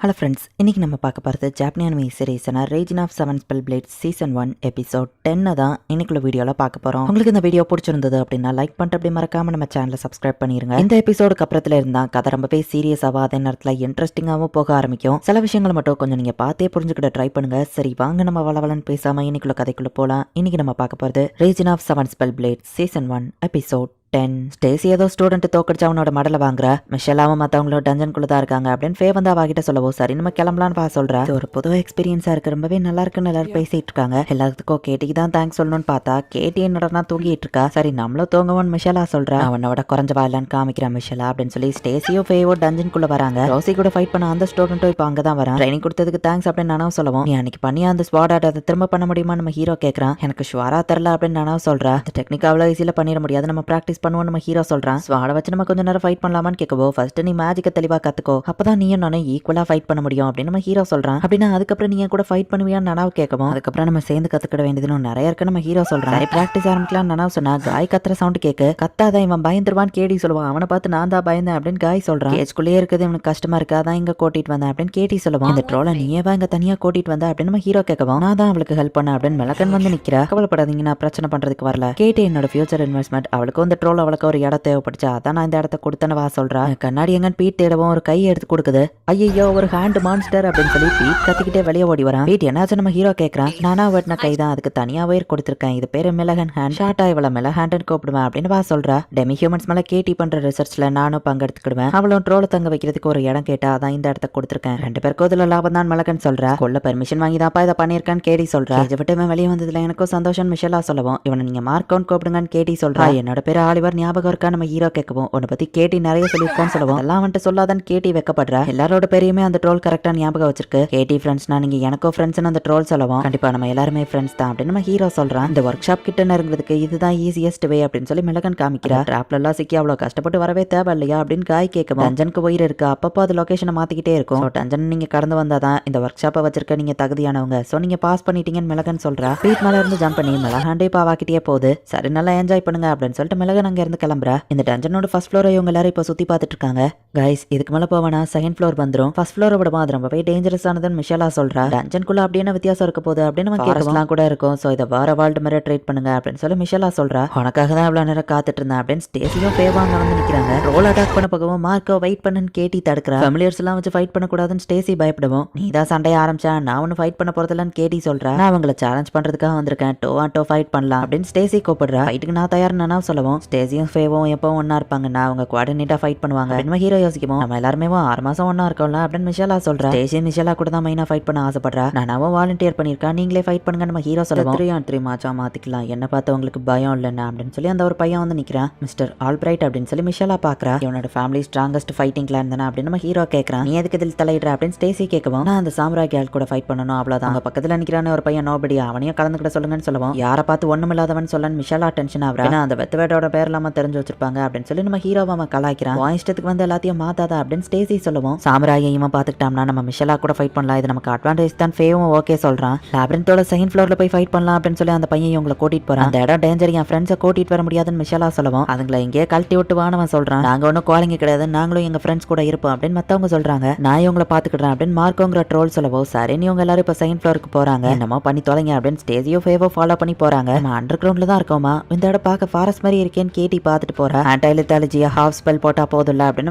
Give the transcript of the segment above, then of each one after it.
Hello friends, இன்றைக்கி நம்ம பார்க்க போகிறது ஜாப்பனீஸ் அனிமே சீரிஸான reign of seven spell blades season 1 episode 10 தான் இன்னைக்குள்ள வீடியோவில் பார்க்க போகிறோம். உங்களுக்கு இந்த வீடியோ பிடிச்சிருந்தது அப்படின்னா லைக் பண்ணிட்டு அப்படி மறக்காம நம்ம சேனலை சப்ஸ்கிரைப் பண்ணிருங்க. இந்த எபிசோடுக்கு அப்புறத்துல இருந்தால் கதை ரொம்பவே சீரியஸாக அதே நேரத்தில் இன்ட்ரெஸ்டிங்காகவும் போக ஆரம்பிக்கும். சில விஷயங்களை மட்டும் கொஞ்சம் நீங்கள் பார்த்தே புரிஞ்சுக்கிட்ட ட்ரை பண்ணுங்க. சரி வாங்க நம்ம வளவலன்னு பேசாமல் இன்னைக்குள்ள கதைக்குள்ள போகலாம். இன்னைக்கு நம்ம பார்க்க போகிறது reign of seven spell blades season 1 episode 10. Stacy ஏதோ ஸ்டூடெண்ட் தோக்கடிச்சு அவனோட மடலை வாங்குற மிஷலாவும் மற்றவங்களோட டஞ்சனுக்குள்ள தான் இருக்காங்க அப்படின்னு ஃபே வந்து அவகிட்ட சொல்லவோ சரி நம்ம கிளம்பலான்னு சொல்றா. இது ஒரு புது எக்ஸ்பீரியன்ஸா இருக்கு, ரொம்பவே நல்லா இருக்குன்னு எல்லாரும் பேசிட்டு இருக்காங்க. எல்லாத்துக்கும் கேட்டிக்கு தான் தேங்க்ஸ் சொல்லணும்னு பார்த்தா கேட்டி என்னடா தூங்கிட்டு இருக்கா. சரி நம்மளும் தூங்குவோன்னு மிஷலா சொல்றா. அவனோட குறைஞ்சவா இல்லன்னு காமிக்கிறான் மிஷலா அப்படின்னு சொல்லி ஸ்டேசியோ ஃபேவோ டஞ்சனுக்குள்ள வராங்க. ரோசி கூட ஃபைட் பண்ண அந்த ஸ்டூடெண்ட்டும் இப்போ அங்கதான் வரான். ட்ரைனிங் கொடுத்ததுக்கு தேங்க்ஸ் அப்படின்னு நானும் சொல்லுவோம். நீ அன்னைக்கு பண்ணி அந்த ஸ்வாட் ஆட் அதை திரும்ப பண்ண முடியுமா நம்ம ஹீரோ கேட்கறான். எனக்கு ஷுவரா தரல அப்படின்னு நானும் சொல்றா. அந்த டெக்னிக் அவ்வளோ ஈஸியில பண்ணிட முடியாது, நம்ம ப்ராக்டிஸ் பண்ணுவோம் நம்ம ஹீரோ சொல்றான். ஸ்வாட வச்சு நம்ம கொஞ்ச நேரம் ஃபைட் பண்ணலாமான்னு கேட்கவோ ஃபர்ஸ்ட் நீ மேஜிக்க தெளிவா கத்துக்கோ, அப்பதான் நீயும் நானும் ஈக்குவலா ஃபைட் பண்ண முடியும் அப்படின்னு நம்ம ஹீரோ சொல்றான். அப்படின்னா அதுக்கப்புறம் நீ கூட ஃபைட் பண்ணுவியான்னு நனாவை கேட்கவும் அதுக்கப்புறம் நம்ம சேர்ந்து கத்துக்கிட வேண்டியதுன்னு நிறைய இருக்கு நம்ம ஹீரோ சொல்றான். சரி பிராக்டிஸ் ஆரம்பிக்கலாம் நனாவ் சொன்னா. காய் கத்துற சவுண்ட் கேட்க கத்தாதான் இவன் பயந்துருவான்னு கேடி சொல்லுவான். அவனை பார்த்து நான் தான் பயந்தேன் அப்படின்னு காய் சொல்றான். கேஜ்குள்ளேயே இருக்குது இவனுக்கு கஷ்டமா இருக்கா, அதான் இங்க கூட்டிட்டு வந்தேன் அப்படின்னு கேட்டி சொல்லுவான். இந்த ட்ரோலை நீயேவா இங்க தனியா கூட்டிட்டு வந்த அப்படின்னு நம்ம ஹீரோ கேட்கவும் நான் தான் அவளுக்கு ஹெல்ப் பண்ண அப்படின்னு மெலக்கன் வந்து நிக்கிறா. கவலைப்படாதீங்க, நான் பிரச்சனை பண்றதுக்கு வரல. கேட்டி என்னோட ஃபியூச்சர் இன்வெஸ்ட்மெண்ட், அவளுக்கு இந்த ட்ரோல் அவளுக்கு ஒரு இடம் தேவைப்படுச்சு, அதான் நான் இந்த இடத்த கொடுத்தனவா சொல்றா. கண்ணாடி எங்கன்னு பீட் தேடவும் ஒரு கை எடுத்து கொடுக்குது. ஐயோ ஒரு ஹேண்ட் மான்ஸ்டர் அப்படின்னு சொல்லி பீட் கத்திக்கிட்டே வெளியே ஓடி வரான். பீட் என்னாச்சு நம்ம ஹீரோ கேட்கறான். நானா வெட்டின கை தான், அதுக்கு தனியா ஒயர் கொடுத்துருக்கேன், இது பேரு மிளகன் ஹேண்ட், ஷார்ட்டா இவள மிளஹேண்ட்னு கூப்பிடுவேன் அப்படின்னு சொல்றா. டெமி ஹியூமன்ஸ் மேல கேட்டி பண்ற ரிசர்ச்ல நானும் பங்கெடுத்துக்கிடுவேன், அவளும் ட்ரோல தங்க வைக்கிறதுக்கு ஒரு இடம் கேட்டா அதான் இந்த இடத்த கொடுத்துருக்கேன், 2 பேருக்கும் இதுல லாபம் தான் மிளகன் சொல்றா. கொல்ல பெர்மிஷன் வாங்கி தான்ப்பா இதை பண்ணிருக்கான்னு கேடி சொல்றா. இதை விட்டு இவன் வெளியே வந்ததுல எனக்கும் சந்தோஷம் மிஷலா சொல்லவும் இவனை நீங்க மார்க்கவுன் கூப்பிடுங்கன்னு கேட்டி சொல்றா. என்னோட பேரு ஆலிவர், ஞாபகம் இருக்கா நம்ம ஹீரோ கேட்கவும் உன்னை பத்தி கேட்டி நிறைய சொல்லியிருக்கான்னு சொல்லுவோம். எல்லாம் வந்துட்டு சொல்லாதான் கேட்டி வைக்கப்படுற. எல்லாரோட பேரையுமே அந்த ட்ரோல் கரெக்டா ஞாபகம் வச்சிருக்கு. கேட்டி ஃப்ரெண்ட்ஸ்னா நீங்க எனக்கும் ஃப்ரெண்ட்ஸ்னு அந்த ட்ரோல் சொல்லுவோம். கண்டிப்பா நம்ம எல்லாருமே ஃப்ரெண்ட்ஸ் தான் அப்படின்னு நம்ம ஹீரோ சொல்றான். இந்த ஒர்க் ஷாப் கிட்ட நெருங்குறதுக்கு இதுதான் ஈஸியஸ்ட் வே அப்படின்னு சொல்லி மிளகன் காமிக்கிறா. டிராப்ல எல்லாம் சிக்கி அவ்வளவு கஷ்டப்பட்டு வரவே தேவை இல்லையா அப்படின்னு காய் கேட்கும். டஞ்சனுக்கு உயிர் இருக்கு, அப்பப்போ அது லொகேஷனை மாத்திக்கிட்டே இருக்கும். டஞ்சன் நீங்க கடந்து வந்தாதான் இந்த ஒர்க் ஷாப்பை வச்சிருக்க நீங்க தகுதியானவங்க, சோ நீங்க பாஸ் பண்ணிட்டீங்கன்னு மிளகன் சொல்றா. பீட் மேல இருந்து ஜம்ப் பண்ணி மிளகாண்டே பாவாக்கிட்டே போகுது. சரி நல்லா என்ஜாய் பண்ணுங்க அப்படின்னு சொல்லிட்டு மிளகன் அங்க இருந்து கிளம்புறா. இந்த டஞ்சனோட ஃபர்ஸ்ட் ஃப்ளோரை இவங்க எல்லாரும் இப்போ சுத்தி பார்த்துட்டு இருக்காங்க. கைஸ் இதுக்கு மேல போவனா செகண்ட் ஃப்ளோர் வந்துரும், ஃபர்ஸ்ட் ஃப்ளோரை விட அது ரொம்பவே டேஞ்சரஸ் ஆனதுன்னு மிஷலா சொல்றா. டஞ்சனுக்குள்ள அப்படியே வித்தியாசம் இருக்க போகுது அப்படின்னு நம்ம கேட்கலாம் கூட இருக்கும், சோ இதை வேற வேர்ல்டு மாதிரி ட்ரீட் பண்ணுங்க அப்படின்னு சொல்லி மிஷலா சொல்றா. உனக்காக தான் இவ்வளவு நேரம் காத்துட்டு இருந்தேன் அப்படின்னு ஸ்டேசியும் ஃபேவாங்க வந்து நிக்கிறாங்க. ரோல் அட்டாக் பண்ண போகவும் மார்க்கோ வெயிட் பண்ணுன்னு கேட்டி தடுக்கிறா. ஃபெமிலியர்ஸ் எல்லாம் வச்சு ஃபைட் பண்ணக்கூடாதுன்னு ஸ்டேசி பயப்படுவோம். நீ தான் சண்டையை ஆரம்பிச்சா, நான் ஒன்னு ஃபைட் பண்ண போறதில்லன்னு கேட்டி சொல்றா. நான் அவங்களை சேலஞ்ச் பண்றதுக்காக வந்திருக்கேன், 2-on-2 ஃபைட் பண்ணலாம் அப்படின்னு ஸ்டேசி கூப்பிடுறா. ஃபைட்டுக்கு நான் தயார்னா சொல்லுவோம். ஸ்டேசியும் ஃபேவும் எப்போ ஒன்னா இருப்பாங்க, நான் அவங்க குவாடினேட்டா ஃபைட் பண்ணுவாங்க நம்ம ஹீரோ யோசிக்கும். நம்ம எல்லாருமே 6 மாசம் ஒன்னா இருக்கோம்ல அப்படின்னு மிஷலா சொல்றா. ஸ்டேசி மிஷலா கூட தான் மெயினா ஃபைட் பண்ண ஆசைப்படுறா. நானாவும் வாலண்டியர் பண்ணிருக்கா, நீங்களே ஃபைட் பண்ணுங்க நம்ம ஹீரோ சொல்லுவோம். 3-on-3 மேட்சா மாத்திக்கலாம், என்ன பார்த்து உங்களுக்கு பயம் இல்லைன்னா அப்படின்னு சொல்லி அந்த ஒரு பையன் வந்து நிக்கிறான். மிஸ்டர் ஆல்பிரைட் அப்படின்னு சொல்லி மிஷலா பாக்குறா. இவனோட ஃபேமிலி ஸ்ட்ராங்கஸ்ட் ஃபைட்டிங் கிளான் தானே அப்படின்னு நம்ம ஹீரோ கேட்கறான். நீ எதுக்கு இதில் தலையிடுற அப்படின்னு ஸ்டேசி கேட்கவும் நான் அந்த சாம்ராய் கேல் கூட ஃபைட் பண்ணணும் அவ்வளவுதான். அவங்க பக்கத்துல நிக்கிறான்னு ஒரு பையன் நோபடி, அவனையும் கலந்துக்கிட சொல்லுங்கன்னு சொல்லுவோம். யாரை பார்த்து ஒண்ணுமில்லாதவன் சொல்லன்னு மிஷலா டென்ஷன் ஆகுறா. ஏன்னா அந்த வெத்தவேட்டோட பேர் இல்லாம தெரிஞ்சு வச்சிருப்பாங்க அப்படின்னு சொல்லி நம்ம ஹீரோவை அவன் கலாய்க்கிறான். இஷ்டத்துக்கு வந்து எல்லாத்தையும் மாத்தாதா அப்படின்னு ஸ்டேசி சொல்லுவோம். சாம்ராயை இவன் பாத்துக்கிட்டான்னா நம்ம மிஷலா கூட ஃபைட் பண்ணலாம், இது நமக்கு அட்வான்டேஜ் தான் ஃபேவும் ஓகே சொல்றான். லாபிரிந்தோட செகண்ட் ஃப்ளோர்ல போய் ஃபைட் பண்ணலாம் அப்படின்னு சொல்லி அந்த பையன் இவங்களை கூட்டிட்டு போறான். அந்த இடம் டேஞ்சர், என் ஃப்ரெண்ட்ஸை கூட்டிட்டு வர முடியாதுன்னு மிஷலா சொல்லுவோம். அதுங்களை இங்கே கழட்டி விட்டு வானவன் சொல்றான். நாங்க ஒன்னும் குவாலிங்க கிடையாது, நாங்களும் எங்க ஃப்ரெண்ட்ஸ் கூட இருப்போம் அப்படின்னு மத்தவங்க சொல்றாங்க. நான் இவங்களை பாத்துக்கிட்டேன் அப்படின்னு மார்க்கோங்கிற ட்ரோல் சொல்லவும் சரி நீ இவங்க எல்லாரும் இப்ப செகண்ட் ஃப்ளோருக்கு போறாங்க, என்னமோ பண்ணி தொலைங்க அப்படின்னு ஸ்டேஜியோ ஃபேவோ ஃபாலோ பண்ணி போறாங்க. நம்ம அண்டர் கிரவுண்ட்ல தான் இருக்கோமா, இந்த இடம் பார்க்க ஃபாரஸ்ட் மாதிரி இருக்கேன்னு கேட்டி பார்த்துட்டு போறா. ஆன்டைலித்தாலஜியா ஹாஃப் ஸ்பெல் போட்டா போதும்ல அப்படின்னு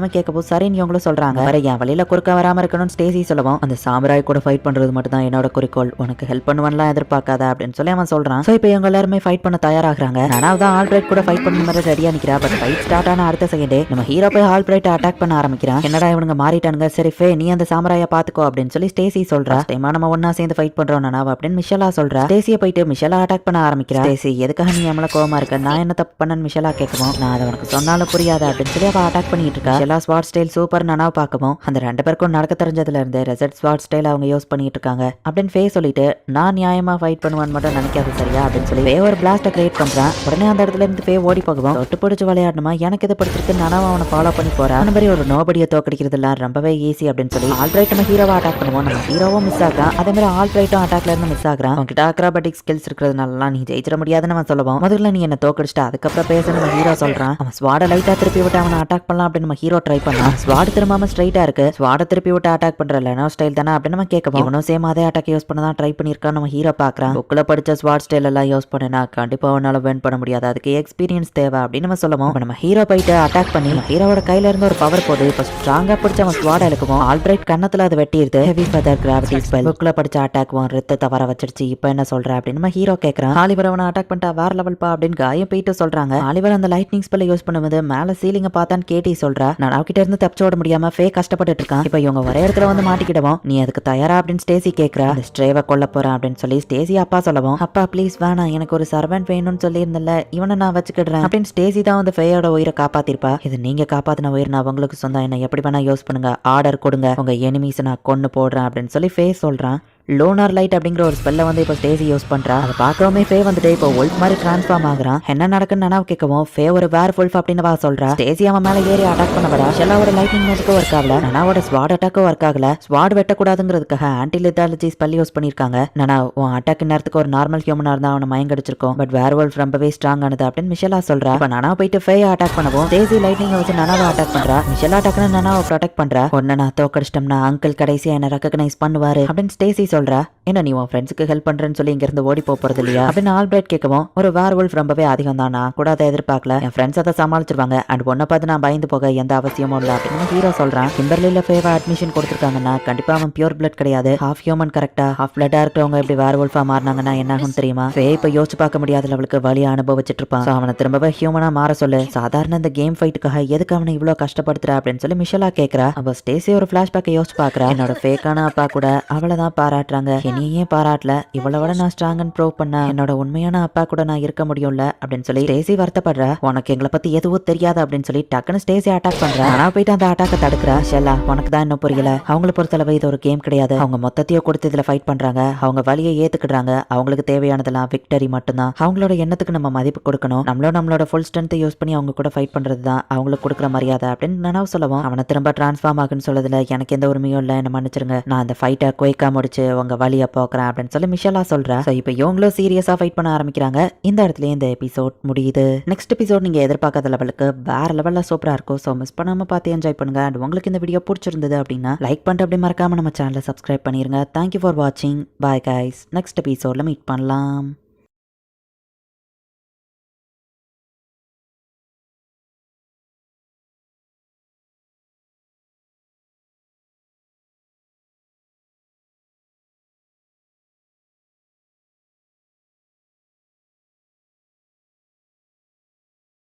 நம்ம கேட்கவும் சரின்னு இவங்களும் சொல்றாங்க. வர என் வழியில குறுக்க வராம இருக்கணும்னு ஸ்டேசி சொல்லுவோம். அந்த சாம்ராய் கூட ஃபைட் பண்றது மட்டும் தான் என்னோட குறிக்கோள், உனக்கு ஹெல்ப் பண்ணுவான்லாம் எதிர்பார்க்காத அப்படின்னு சொல்லி அவன் சொல்றான். சோ இப்போ இவங்க எல்லாருமே ஃபைட் பண்ண தயாராகிறாங்க. நானாவதான் ஆல்பிரைட் கூட ஃபைட் பண்ண மாதிரி ரெடியா நிக்கிறா. பட் ஃபைட் ஸ்டார்ட் ஆன அடுத்த செகண்டே நம்ம ஹீரோ போய் ஆல்பிரைட் அட்டாக் பண்ண ஆரம்பிக்கிறான். என்னடா இவனுங்க மாறிட்டானுங்க, சரி ஃபே நீ அந்த சாம்ராயை பாத்துக்கோ அப்படின்னு சொல்லி ஸ்டேசி சொல்றா. டைமா நம்ம ஒன்னா சேர்ந்து ஃபைட் பண்றோம் நானாவ அப்படின்னு மிஷலா சொல்றா. ஸ்டேசியை போயிட்டு மிஷலா அட்டாக் பண்ண ஆரம்பிக்கிறா. ஸ்டேசி எதுக்காக நீ நம்மள கோவமா இருக்க, நான் என்ன தப்பு பண்ணன்னு மிஷலா கேட்கவும் நான் அதை உனக்கு சொன்னாலும் புரியாத அப்படின்னு சொல்லி அவ அட்டாக் பண்ணிட்டு இருக்கா. மிஷலா ஸ்வாட் ஸ்டைல் சூப்பர் நானாவ பார்க்கவும் அந்த 2 பேருக்கும் நடக்க தெரிஞ்சதுல இருந்து ரெசர்ட் ஸ்வாட் ஸ்டைல் அவங்க யூஸ் பண்ணிட்டு இருக்காங்க அப்படின்னு ஃபே சொல்லிட்டு நான் நியாயமா ஃபைட் பண்ணுவான்னு மட்டும் நினைக்காது சரியா அப்படின்னு சொல்லி ஃபே ஒரு பிளாஸ்ட கிரியேட் பண்றான். உடனே அந்த இடத்துல இருந்து ஃபே ஓடி போகவும் தொட்டு பிடிச்சு விளையாடணுமா, எனக்கு இதை பிடிச்சிருக்கு நானாவும் அவனை ஃபாலோ பண்ணி போறான். அந்த மாதிரி ஒரு நோபடியை தோக்கடிக்கிறது எல்லாம் ரொம்பவே ஈஸி அப்படின்னு சொல்லி ஆல்ரைட் நம்ம ஹீரோவை அட்டாக் பண்ணுவோம். நம்ம ஹீரோவும் மிஸ் ஆகிறான், அதே மாதிரி ஆல்ரைட்டும் அட்டாக்ல இருந்து மிஸ் ஆகிறான். அவன்கிட்ட அக்ராபேட்டிக் ஸ்கில்ஸ் இருக்கிறதுனால நீ ஜெயிச்சிட முடியாதுன்னு நம்ம சொல்லுவோம். முதல்ல நீ என்ன தோக்கடிச்சிட்டா அதுக்கப்புறம் பேசுறது நம்ம ஹீரோ சொல்றான். அவன் ஸ்வாட லைட்டா திருப்பி விட்டு அவனை அட்டாக் பண்ணலாம் அப்படின்னு நம்ம ஹீரோ ட்ரை பண்ணான். ஸ்வாட் திரும்பாம ஸ்ட்ரைட்டா இருக்கு. ஸ்வாட திருப்பி விட்டு அட்டாக் பண்ற லெனோ ஸ்டைல் தானே அப்படின்னு நம்ம கேட்கவும் இவனும் சேம் அதே அட்டாக் யூஸ் பண்ண தான் ட்ரை பண்ணிருக்கான். நம்ம ஹீரோ பாக்குறான். புக்ல படிச்ச ஸ்வாட் ஸ்டைல் எல்லாம் யூஸ் பண்ணினா கண்டிப்பா அவனால வின் பண்ண முடியாது. அதுக்கு எக்ஸ்பீரியன்ஸ் தேவை அப்படின்னு நம்ம சொல்லுவோம். நம்ம ஹீரோ போயிட்டு அட்டாக் பண்ணி ஹீரோவோட கையில இருந்து ஒரு பவர் போது இப்ப ஸ்ட்ராங்கா பிடிச்ச அவன் ஸ்வாட இழுக்குவோம். ஆல்ரைட் கண்ணத்துல அது வெட்டிடுது. Heavy feather gravity spell. புக்ல படிச்ச அட்டாக் ரத்தத்தை வர வச்சிருச்சு. இப்போ என்ன சொல்ற அப்படின்னு நம்ம ஹீரோ கேக்குறான். ஆலிவர் அவனை அட்டாக் பண்ணிட்டா வேற லெவல் பா அப்படின்னு காயம் போயிட்டு சொல்றாங்க. ஆலிவர் அந்த லைட்னிங் ஸ்பெல்ல யூஸ் பண்ணும்போது மேல சீலிங்க பார்த்தான்னு கேட்டி சொல்றா. நான் அவகிட்ட இருந்து தப்பிச்சு ஓட முடியாம ஃபே கஷ்டப்பட்டு இருக்கான். இப்போ இவங்க ஒரே இடத்துல வந்து மாட்டிக்கிடுவோம். நீ அதுக்கு தயாரா அப்படின்னு ஸ்டேசி கேக்குறா. அந்த ஸ்ட்ரேவை கொல்ல போறேன் அப்படின்னு சொல்லி ஸ்டேசி அப்பா சொல்லவும், அப்பா ப்ளீஸ் வேணாம், எனக்கு ஒரு சர்வெண்ட் வேணும்னு சொல்லி இருந்தல, இவனை நான் வச்சுக்கிடுறேன் அப்படின்னு ஸ்டேசி தான் வந்து ஃபேயோட உயிரை காப்பாத்திருப்பா. இது நீங்க காப்பாத்தின உயிர் நான் உங்களுக்கு சொந்தம், என்ன எப்படி வேணா யூஸ் பண்ணுங்க, ஆர்டர் கொடுங்க, உங்க எனிமீஸ் நான் கொன்னு போடுறேன் அப்படின்னு சொல்லி ஃபே சொல்றான். லோனார் லைட் அப்படிங்கிற ஒரு ஸ்பெல்ல வந்து இப்போ ஸ்டேசி யூஸ் பண்றா. அதை பார்க்கவுமே ஃபே வந்துட்டு இப்போ ஒல்ஃப் மாதிரி டிரான்ஸ்ஃபார்ம் ஆகுறான். என்ன நடக்குன்னு நனாவ் கேட்கவும் ஃபே ஒரு வேர் வுல்ஃப் அப்படின்னு சொல்றா. ஸ்டேசி அவன் மேல ஏறி அட்டாக் பண்ண வரா. ஷெல்லாவோட லைட்னிங் மேஜிக்கும் ஒர்க் ஆகல. நனாவோட ஸ்வாட் அட்டாக்கும் ஒர்க் ஆகல. ஸ்வாட் வெட்டக்கூடாதுங்கிறதுக்காக ஆன்டி லித்தாலஜி ஸ்பெல் யூஸ் பண்ணிருக்காங்க. நனா உன் அட்டாக் நேரத்துக்கு ஒரு நார்மல் ஹியூமனா இருந்தா அவனை மயங்க அடிச்சிருக்கும். பட் வேர் வுல்ஃப் ரொம்பவே ஸ்ட்ராங் ஆனது அப்படின்னு மிஷெலா சொல்றா. இப்போ நனா போயிட்டு ஃபே அட்டாக் பண்ணவும் ஸ்டேசி லைட்னிங் வச்சு நனாவை அட்டாக் பண்றா. மிஷெலா அட்டாக்னு நனாவை ப்ரொடெக்ட் பண்றா. ஒன்னு நான் தோக்கடிச்சிட்டோம்னா அங்கிள் கடைசியா என்ன ரெகக்னைஸ் பண்ணுவாரு அப்படின்னு ஸ்டேசி சொல்றா. என்ன நீ உன் ஃப்ரெண்ட்ஸுக்கு ஹெல்ப் பண்றேன்னு சொல்லி இங்க இருந்து ஓடி போறது இல்லையா அப்படின்னு ஆல்பிரைட் கேட்கவும், ஒரு வேர் வுல்ஃப் ரொம்பவே அதிகம் தான், நான் கூட அதை எதிர்பார்க்கல, என் ஃப்ரெண்ட்ஸ் அதை சமாளிச்சிருவாங்க அண்ட் ஒன்ன பார்த்து நான் பயந்து போக எந்த அவசியமும் இல்லை அப்படின்னு ஹீரோ சொல்றான். கிம்பர்லில ஃபேவா அட்மிஷன் கொடுத்துருக்காங்கன்னா கண்டிப்பா அவன் பியூர் பிளட் கிடையாது, ஹாஃப் ஹியூமன் கரெக்டா, ஹாஃப் பிளட்டா இருக்கிறவங்க எப்படி வேர் வுல்ஃபா மாறினாங்கன்னா என்ன ஆகும் தெரியுமா? ஃபே இப்ப யோசிச்சு பார்க்க முடியாத லெவலுக்கு வலியை அனுபவிச்சுட்டு இருப்பான். அவனை திரும்பவே ஹியூமனா மாற சொல்லு. சாதாரண இந்த கேம் ஃபைட்டுக்காக எதுக்கு அவனை இவ்வளவு கஷ்டப்படுத்துற அப்படின்னு சொல்லி மிஷெலா கேட்கறா. அப்ப ஸ்டேசி ஒரு பிளாஷ்பேக்கை யோசிச்சு பாக்குறா. என்னோட ஃபேக்கான அப்பா கூட அவளைதான் பாராட்டுறாங்க, என்னையே பாராட்டல, இவ்வளவு நான் ஸ்ட்ராங்கன்னு ப்ரூவ் பண்ண என்னோட உண்மையான அப்பா கூட நான் இருக்க முடியும்ல அப்படின்னு சொல்லி ஸ்டேசி வருத்தப்படுற. உனக்கு எங்களை பத்தி எதுவும் தெரியாது அப்படின்னு சொல்லி டக்குன்னு ஸ்டேசி அட்டாக் பண்றா. ஆனா போயிட்டு அந்த அட்டாக்க தடுக்கிறா. ஷெல்லா உனக்கு தான் இன்னும் புரியல, அவங்களை பொறுத்தளவு இது ஒரு கேம் கிடையாது, அவங்க மொத்தத்தையும் கொடுத்து இதுல ஃபைட் பண்றாங்க, அவங்க வலியை ஏத்துக்கிடுறாங்க, அவங்களுக்கு தேவையானதெல்லாம் விக்டரி மட்டும்தான், அவங்களோட எண்ணத்துக்கு நம்ம மதிப்பு கொடுக்கணும், நம்மளோட ஃபுல் ஸ்ட்ரென்த்தை யூஸ் பண்ணி அவங்க கூட ஃபைட் பண்றது தான் அவங்களுக்கு கொடுக்குற மரியாதை அப்படின்னு நனாவ் சொல்லவும், அவனை திரும்ப டிரான்ஸ்ஃபார்ம் ஆகுன்னு சொல்லதுல எனக்கு எந்த உரிமையும் இல்லை, என்ன மன்னிச்சிருங்க, நான் அந்த ஃபைட்டை குயிக்கா முடிச்சு உங்க வலியை போக்குறேன் அப்படின்னு சொல்லி மிஷெலா சொல்றா. சோ இப்போ இவங்களும் சீரியஸா ஃபைட் பண்ண ஆரம்பிக்கிறாங்க. இந்த இடத்துல இந்த எபிசோட் முடியுது. நெக்ஸ்ட் எபிசோட் நீங்க எதிர்பார்க்காத லெவலுக்கு வேற லெவல்ல சூப்பரா இருக்கும். சோ மிஸ் பண்ணாம பார்த்து என்ஜாய் பண்ணுங்க. அண்ட் உங்களுக்கு இந்த வீடியோ பிடிச்சிருந்தது அப்படின்னா லைக் பண்ணிட்டு அப்படி மறக்காம நம்ம சேனலை சப்ஸ்கிரைப் பண்ணிருங்க. தேங்க்யூ ஃபார் வாட்சிங். Bye guys. நெக்ஸ்ட் எபிசோட்ல மீட் பண்ணலாம்.